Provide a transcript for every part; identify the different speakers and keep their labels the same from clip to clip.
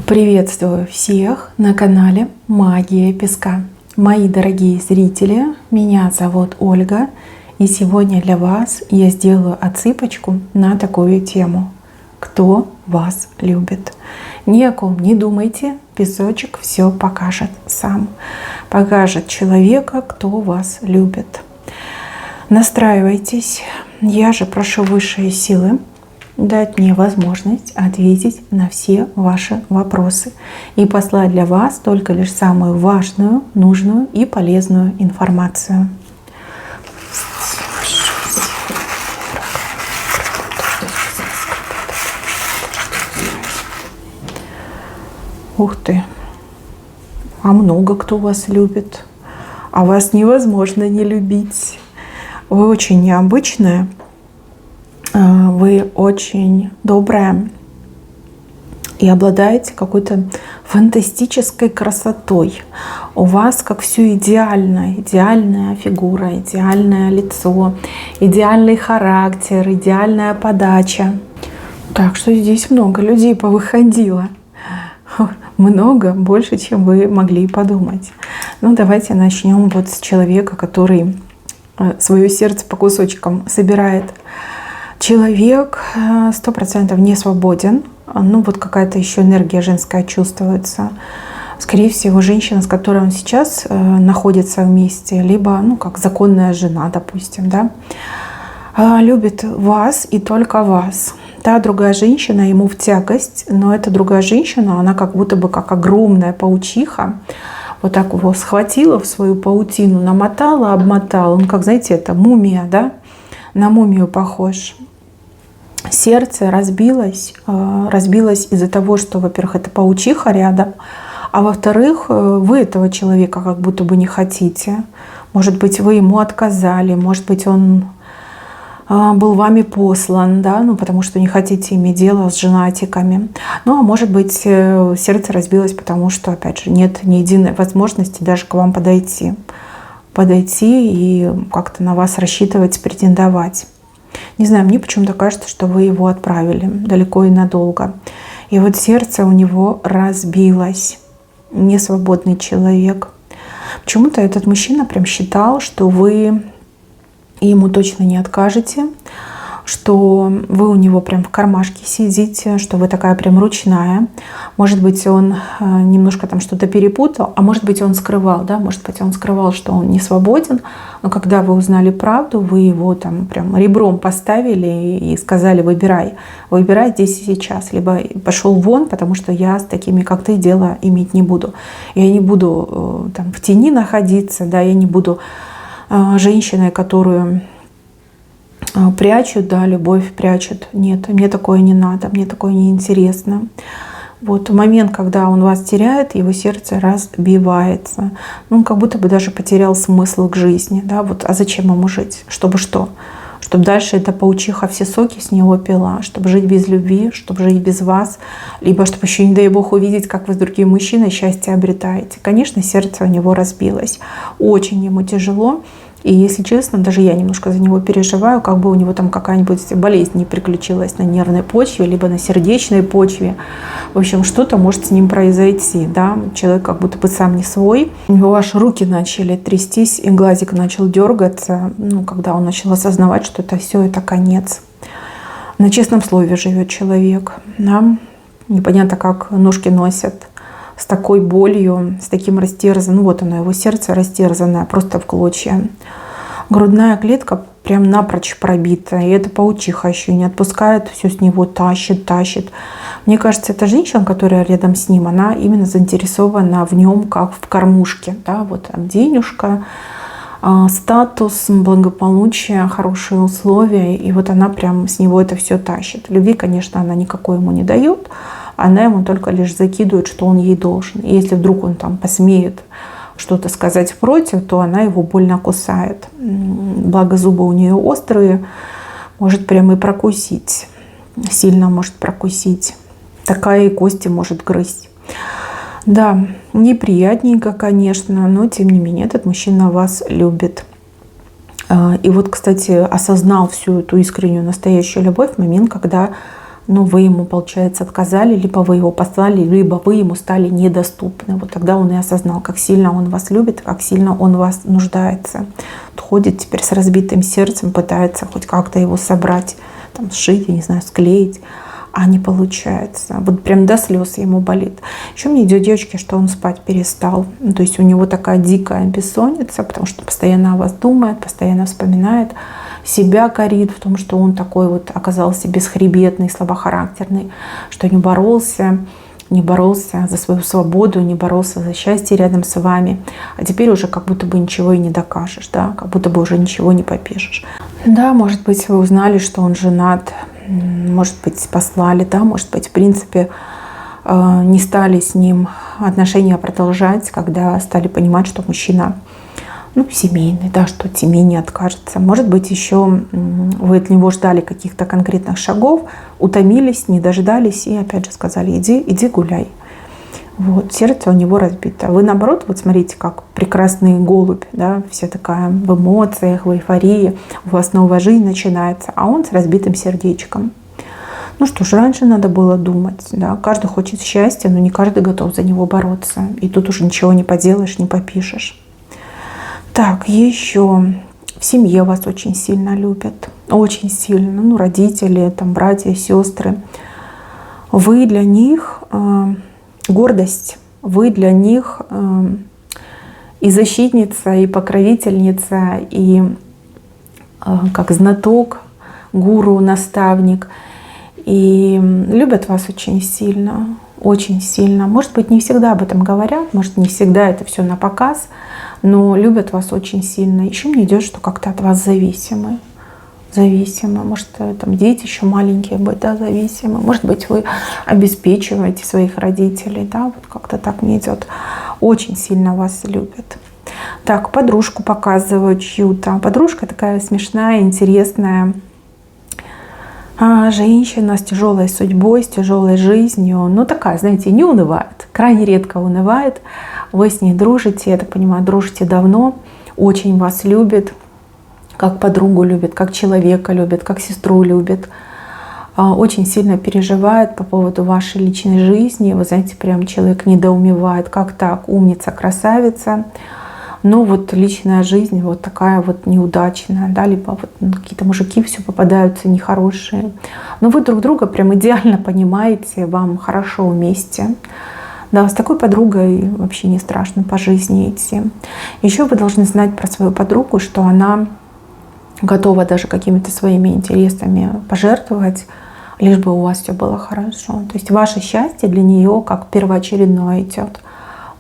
Speaker 1: Приветствую всех на канале Магия Песка. Мои дорогие зрители, меня зовут Ольга, и сегодня для вас я сделаю отсыпочку на такую тему. Кто вас любит? Ни о ком не думайте, песочек все покажет сам. Покажет человека, кто вас любит. Настраивайтесь. Я же прошу высшие силы дать мне возможность ответить на все ваши вопросы и послать для вас только лишь самую важную, нужную и полезную информацию. Ух ты! А много кто вас любит, а вас невозможно не любить. Вы очень необычная. Вы очень добрая и обладаете какой-то фантастической красотой. У вас как все идеально. Идеальная фигура, идеальное лицо, идеальный характер, идеальная подача. Так что здесь много людей повыходило. Много, больше, чем вы могли подумать. Ну, давайте начнем вот с человека, который свое сердце по кусочкам собирает. Человек 100% не свободен. Ну вот какая-то еще энергия женская чувствуется. Скорее всего, женщина, с которой он сейчас находится вместе, либо как законная жена, допустим, да, любит вас и только вас. Та другая женщина ему в тягость, но эта другая женщина, она как будто бы как огромная паучиха, вот так его схватила в свою паутину, намотала, обмотала. Он, как, знаете, это мумия, да, на мумию похож. Сердце разбилось из-за того, что, во-первых, это паучиха рядом, а во-вторых, вы этого человека как будто бы не хотите. Может быть, вы ему отказали, может быть, он был вами послан, да, потому что не хотите иметь дело с женатиками. Ну, а может быть, сердце разбилось, потому что, опять же, нет ни единой возможности даже к вам подойти и как-то на вас рассчитывать, претендовать. Не знаю, мне почему-то кажется, что вы его отправили далеко и надолго. И вот сердце у него разбилось. Несвободный человек. Почему-то этот мужчина прям считал, что вы ему точно не откажете, что вы у него прям в кармашке сидите, что вы такая прям ручная. Может быть, он немножко там что-то перепутал, а может быть, он скрывал, да, может быть, он скрывал, что он не свободен, но когда вы узнали правду, вы его там прям ребром поставили и сказали: выбирай здесь и сейчас, либо пошел вон, потому что я с такими, как ты, дела иметь не буду. Я не буду там в тени находиться, да, я не буду женщиной, которую прячут, да, любовь прячут. Нет, мне такое не надо, мне такое не интересно. Вот в момент, когда он вас теряет, его сердце разбивается. Он как будто бы даже потерял смысл к жизни. Да? Вот, а зачем ему жить? Чтобы что? Чтобы дальше эта паучиха все соки с него пила, чтобы жить без любви, чтобы жить без вас, либо чтобы еще, не дай бог, увидеть, как вы с другим мужчиной счастье обретаете. Конечно, сердце у него разбилось. Очень ему тяжело. И, если честно, даже я немножко за него переживаю, как бы у него там какая-нибудь болезнь не приключилась на нервной почве, либо на сердечной почве. В общем, что-то может с ним произойти. Да? Человек как будто бы сам не свой. У него аж руки начали трястись, и глазик начал дергаться, когда он начал осознавать, что это все, это конец. На честном слове живет человек. Да? Непонятно, как ножки носят. С такой болью, с таким растерзанным. Вот оно, его сердце растерзанное, просто в клочья. Грудная клетка прям напрочь пробита. И эта паучиха еще не отпускает, все с него тащит. Мне кажется, эта женщина, которая рядом с ним, она именно заинтересована в нем, как в кормушке. Да? Вот денежка, статус, благополучие, хорошие условия. И вот она прям с него это все тащит. Любви, конечно, она никакой ему не дает. Она ему только лишь закидывает, что он ей должен. И если вдруг он там посмеет что-то сказать против, то она его больно кусает. Благо зубы у нее острые, может прямо и прокусить. Сильно может прокусить. Такая и кости может грызть. Да, неприятненько, конечно, но тем не менее этот мужчина вас любит. И вот, кстати, осознал всю эту искреннюю, настоящую любовь в момент, когда ну, вы ему, получается, отказали, либо вы его послали, либо вы ему стали недоступны. Вот тогда он и осознал, как сильно он вас любит, как сильно он в вас нуждается. Ходит теперь с разбитым сердцем, пытается хоть как-то его собрать, там, сшить, я не знаю, склеить, а не получается. Вот прям до слез ему болит. Еще мне идет, девочки, что он спать перестал. Ну, то есть у него такая дикая бессонница, потому что постоянно о вас думает, постоянно вспоминает, себя корит в том, что он такой вот оказался бесхребетный, слабохарактерный, что не боролся за свою свободу, не боролся за счастье рядом с вами. А теперь уже как будто бы ничего и не докажешь, да, как будто бы уже ничего не попишешь. Да, может быть, вы узнали, что он женат, может быть, послали, да, может быть, в принципе, не стали с ним отношения продолжать, когда стали понимать, что мужчина, ну, семейный, да, что от семьи не откажется. Может быть, еще вы от него ждали каких-то конкретных шагов, утомились, не дождались и опять же сказали: иди гуляй. Вот, сердце у него разбито. Вы наоборот, вот смотрите, как прекрасный голубь, да, вся такая в эмоциях, в эйфории, у вас новая жизнь начинается, а он с разбитым сердечком. Ну что ж, раньше надо было думать, да, каждый хочет счастья, но не каждый готов за него бороться. И тут уже ничего не поделаешь, не попишешь. Так, еще в семье вас очень сильно любят, очень сильно, ну, родители, там, братья, сестры. Вы для них гордость, вы для них и защитница, и покровительница, и как знаток, гуру, наставник. И любят вас очень сильно, очень сильно. Может быть, не всегда об этом говорят, может, не всегда это все на показ, но любят вас очень сильно. Еще мне идет, что как-то от вас зависимы. Может, там дети еще маленькие быть, да, зависимы. Может быть, вы обеспечиваете своих родителей, да, вот как-то так мне идет. Очень сильно вас любят. Так, подружку показываю чью-то. Подружка такая смешная, интересная. Женщина с тяжелой судьбой, с тяжелой жизнью. Ну, такая, знаете, не унывает. Крайне редко унывает. Вы с ней дружите, я так понимаю, дружите давно. Очень вас любит. Как подругу любит, как человека любит, как сестру любит. Очень сильно переживает по поводу вашей личной жизни. Вы знаете, прям человек недоумевает, как так, умница, красавица. Но вот личная жизнь вот такая вот неудачная, да, либо вот какие-то мужики все попадаются нехорошие. Но вы друг друга прям идеально понимаете, вам хорошо вместе. Да, с такой подругой вообще не страшно по жизни идти. Еще вы должны знать про свою подругу, что она готова даже какими-то своими интересами пожертвовать, лишь бы у вас все было хорошо. То есть ваше счастье для нее как первоочередное идет.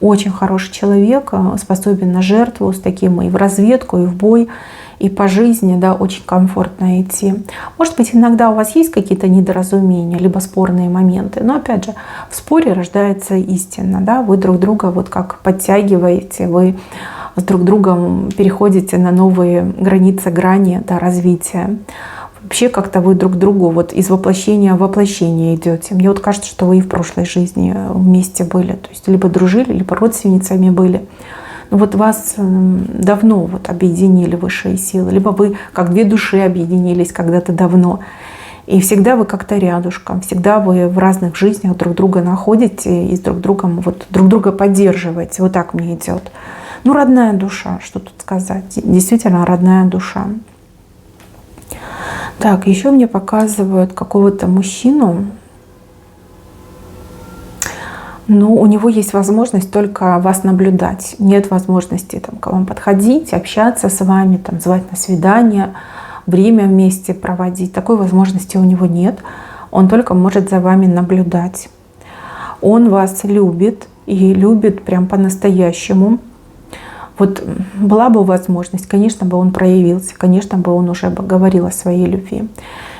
Speaker 1: Очень хороший человек, способен на жертву, с таким и в разведку, и в бой, и по жизни, да, очень комфортно идти. Может быть, иногда у вас есть какие-то недоразумения, либо спорные моменты, но опять же, в споре рождается истина, да, вы друг друга вот как подтягиваете, вы с друг другом переходите на новые границы, грани, да, развития. Вообще как-то вы друг другу вот из воплощения в воплощение идете. Мне вот кажется, что вы и в прошлой жизни вместе были. То есть либо дружили, либо родственницами были. Но вот вас давно вот объединили высшие силы. Либо вы как две души объединились когда-то давно. И всегда вы как-то рядышком. Всегда вы в разных жизнях друг друга находите и с друг другом вот друг друга поддерживаете. Вот так мне идет. Ну, родная душа, что тут сказать. Действительно, родная душа. Так, еще мне показывают какого-то мужчину. Но у него есть возможность только вас наблюдать. Нет возможности там, к вам подходить, общаться с вами, там, звать на свидание, время вместе проводить. Такой возможности у него нет. Он только может за вами наблюдать. Он вас любит и любит прям по-настоящему. Вот была бы возможность, конечно бы он проявился, конечно бы он уже говорил о своей любви.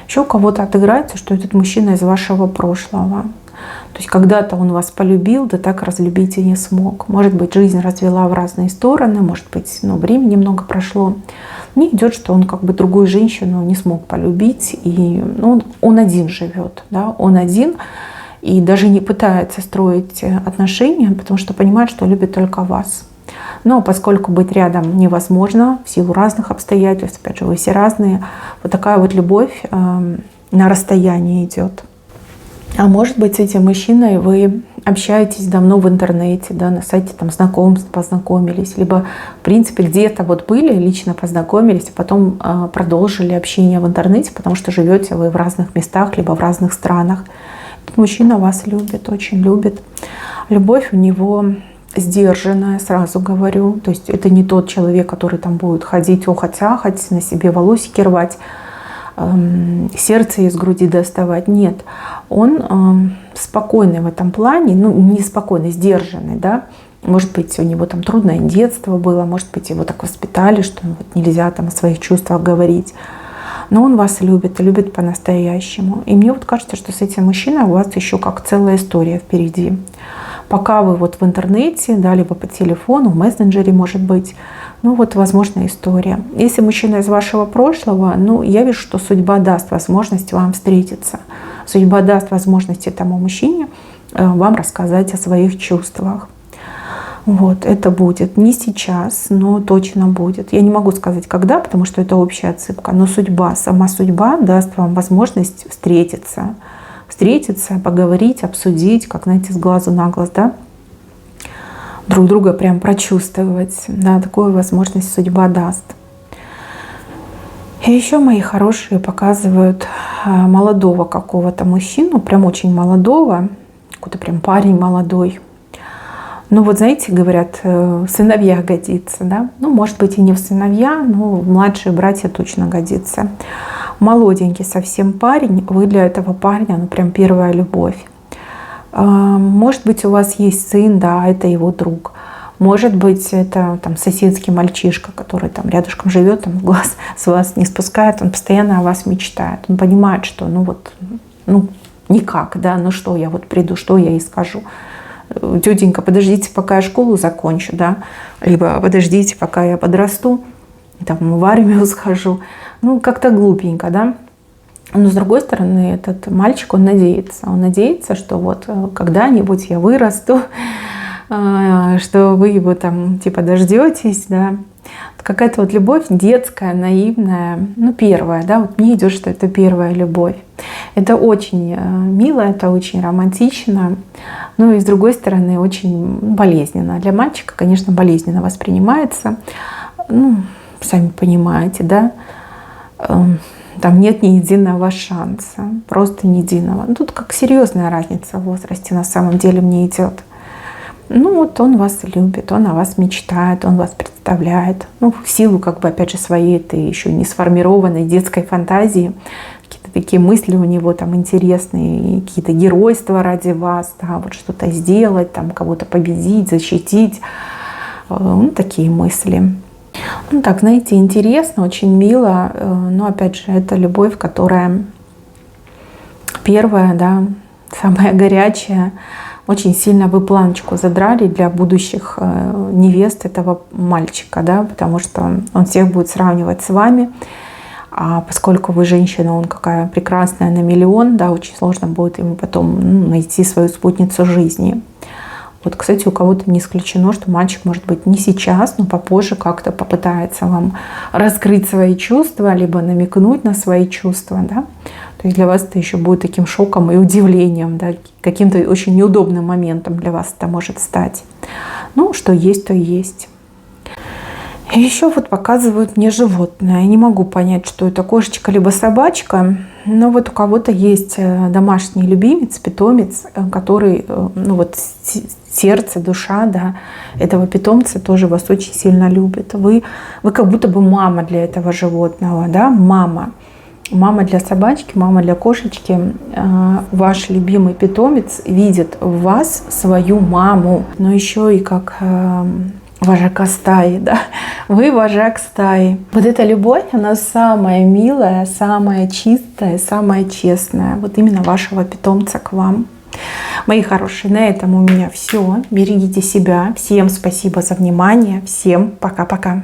Speaker 1: Еще у кого-то отыграется, что этот мужчина из вашего прошлого. То есть когда-то он вас полюбил, да так разлюбить и не смог. Может быть, жизнь развела в разные стороны, может быть, времени много прошло. Мне идет, что он как бы другую женщину не смог полюбить, и он один живет, да, он один. И даже не пытается строить отношения, потому что понимает, что любит только вас. Но поскольку быть рядом невозможно в силу разных обстоятельств, опять же, вы все разные, вот такая вот любовь на расстоянии идет. А может быть, с этим мужчиной вы общаетесь давно в интернете, да, на сайте там знакомств познакомились, либо, в принципе, где-то вот были, лично познакомились, а потом продолжили общение в интернете, потому что живете вы в разных местах, либо в разных странах. Этот мужчина вас любит, очень любит. Любовь у него сдержанная, сразу говорю. То есть это не тот человек, который там будет ходить, охать-ахать, на себе волосики рвать, сердце из груди доставать. Нет, он спокойный в этом плане, ну не спокойный, сдержанный, да. Может быть, у него там трудное детство было, может быть, его так воспитали, что вот нельзя там о своих чувствах говорить. Но он вас любит, и любит по-настоящему. И мне вот кажется, что с этим мужчиной у вас еще как целая история впереди. Пока вы вот в интернете, да, либо по телефону, в мессенджере, может быть, ну вот, возможно, история. Если мужчина из вашего прошлого, ну, я вижу, что судьба даст возможность вам встретиться. Судьба даст возможность этому мужчине вам рассказать о своих чувствах. Вот, это будет не сейчас, но точно будет. Я не могу сказать, когда, потому что это общая отсыпка, но судьба, сама судьба даст вам возможность встретиться, поговорить, обсудить, как, знаете, с глазу на глаз, да, друг друга прям прочувствовать, да, такую возможность судьба даст. И еще мои хорошие показывают молодого какого-то мужчину, прям очень молодого, какой-то прям парень молодой. Ну вот, знаете, говорят, в сыновья годится, да? Ну, может быть, и не в сыновья, но в младшие братья точно годится. Молоденький совсем парень, вы для этого парня, ну, прям первая любовь. Может быть, у вас есть сын, да, это его друг. Может быть, это там соседский мальчишка, который там рядышком живет, там глаз с вас не спускает, он постоянно о вас мечтает. Он понимает, что, ну вот, ну, никак, да, ну что я вот приду, что я ей скажу. Тетенька, подождите, пока я школу закончу, да, либо подождите, пока я подрасту, там, в армию схожу. Ну, как-то глупенько, да. Но с другой стороны, этот мальчик, он надеется, что вот когда-нибудь я вырасту, что вы его там типа дождетесь, да. Какая-то вот любовь детская, наивная, ну первая, да, вот мне идет, что это первая любовь. Это очень мило, это очень романтично, ну и с другой стороны очень болезненно. Для мальчика, конечно, болезненно воспринимается, ну, сами понимаете, да, там нет ни единого шанса, просто ни единого. Тут как серьезная разница в возрасте на самом деле мне идет. Ну вот он вас любит, он о вас мечтает, он вас представляет. Ну, в силу, как бы, опять же, своей этой еще не сформированной детской фантазии. Какие-то такие мысли у него там интересные, какие-то геройства ради вас, да, вот что-то сделать, там кого-то победить, защитить. Ну, такие мысли. Ну, так, знаете, интересно, очень мило. Но, опять же, это любовь, которая первая, да, самая горячая. Очень сильно вы планочку задрали для будущих невест этого мальчика, да, потому что он всех будет сравнивать с вами. А поскольку вы женщина, он какая прекрасная на миллион, да, очень сложно будет ему потом найти свою спутницу жизни. Вот, кстати, у кого-то не исключено, что мальчик, может быть, не сейчас, но попозже как-то попытается вам раскрыть свои чувства, либо намекнуть на свои чувства, да. То есть для вас это еще будет таким шоком и удивлением, да, каким-то очень неудобным моментом для вас это может стать. Ну, что есть, то есть. И еще вот показывают мне животное. Я не могу понять, что это кошечка либо собачка, но вот у кого-то есть домашний любимец, питомец, который, ну вот сердце, душа, да, этого питомца тоже вас очень сильно любит. Вы как будто бы мама для этого животного, да, мама. Мама для собачки, мама для кошечки. Ваш любимый питомец видит в вас свою маму, но еще и как вожака стаи, да. Вы вожак стаи. Вот эта любовь, она самая милая, самая чистая, самая честная. Вот именно вашего питомца к вам. Мои хорошие, на этом у меня все. Берегите себя. Всем спасибо за внимание. Всем пока-пока.